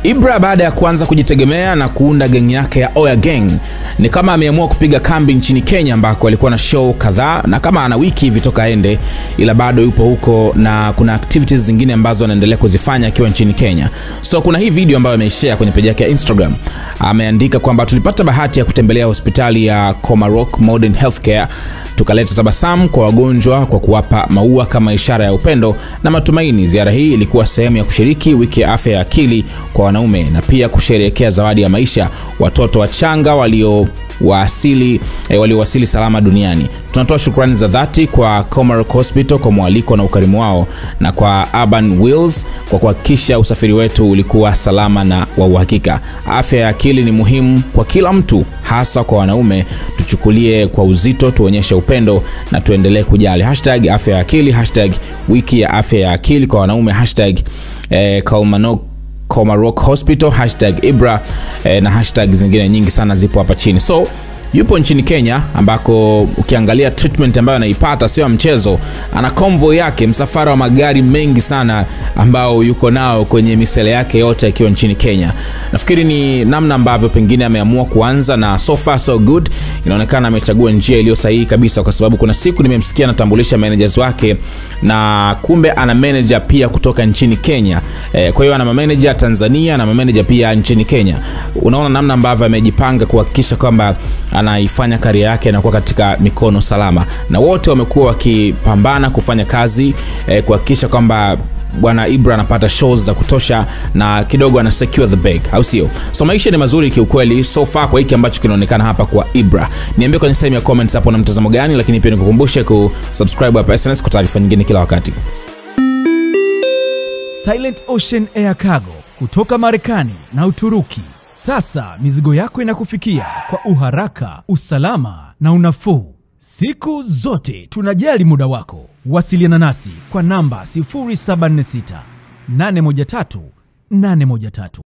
Ibra baada ya kuanza kujitegemea na kuunda gang yake ya Oya Gang, ni kama ameamua kupiga kambi nchini Kenya ambako alikuwa na show kadhaa, na kama ana wiki hivi toka ende, ila bado yupo huko na kuna activities zingine ambazo anaendelea kuzifanya akiwa nchini Kenya. So kuna hii video ambayo ameshare kwenye page yake ya Instagram. Ameandika kwamba tulipata bahati ya kutembelea hospitali ya Komarock Modern Healthcare, tukaleta tabasamu kwa wagonjwa kwa kuwapa maua kama ishara ya upendo na matumaini. Ziara hii ilikuwa sehemu ya kushiriki wiki ya afya ya akili kwa wanaume na pia kusherehekea zawadi ya maisha watoto wachanga waliowasili salama duniani. Tunatoa shukrani za dhati kwa Komarock Hospital kwa mwaliko na ukarimu wao, na kwa Urban Wheels kwa kuhakikisha usafiri wetu ulikuwa salama na wa uhakika. Afya ya akili ni muhimu kwa kila mtu, hasa kwa wanaume. Tuchukulie kwa uzito, tuonyeshe upendo na tuendelee kujali. #afya ya akili, #wiki ya afya ya akili kwa wanaume, Komarock Hospital, #Ibra, na zingine nyingi sana zipo hapa chini. So yupo nchini Kenya ambako ukiangalia treatment ambayo anaipata sio mchezo. Ana convoy yake, msafara wa magari mengi sana ambao yuko nao kwenye misele yake yote akiwa nchini Kenya. Nafikiri ni namna ambavyo pengine ameamua kuanza, na so far so good. Inaonekana amechagua njia iliyo sahihi kabisa, kwa sababu kuna siku nimemsikia anatambulisha managers wake, na kumbe ana manager pia kutoka nchini Kenya. Kwa hiyo ana manager Tanzania na manager pia nchini Kenya. Unaona namna ambavyo amejipanga kuhakikisha kwamba anaifanya career yake na kuwa katika mikono salama, na wote wamekuwa wakipambana kufanya kazi kuhakikisha kwamba bwana Ibra anapata shows za kutosha na kidogo ana secure the bag, au sio? So maisha ni mazuri kiukweli so far kwa hiki ambacho kinaonekana hapa kwa Ibra. Niambie kwenye sehemu ya comments hapo na mtazamo gani, lakini pia nikukumbushe kusubscribe hapa SnS kwa taarifa nyingine kila wakati. Silent Ocean Air Cargo kutoka Marekani na Uturuki. Sasa mizigo yako inakufikia kwa uharaka, usalama na unafuu. Siku zote tunajali muda wako. Wasiliana nasi kwa namba 0746 813 813.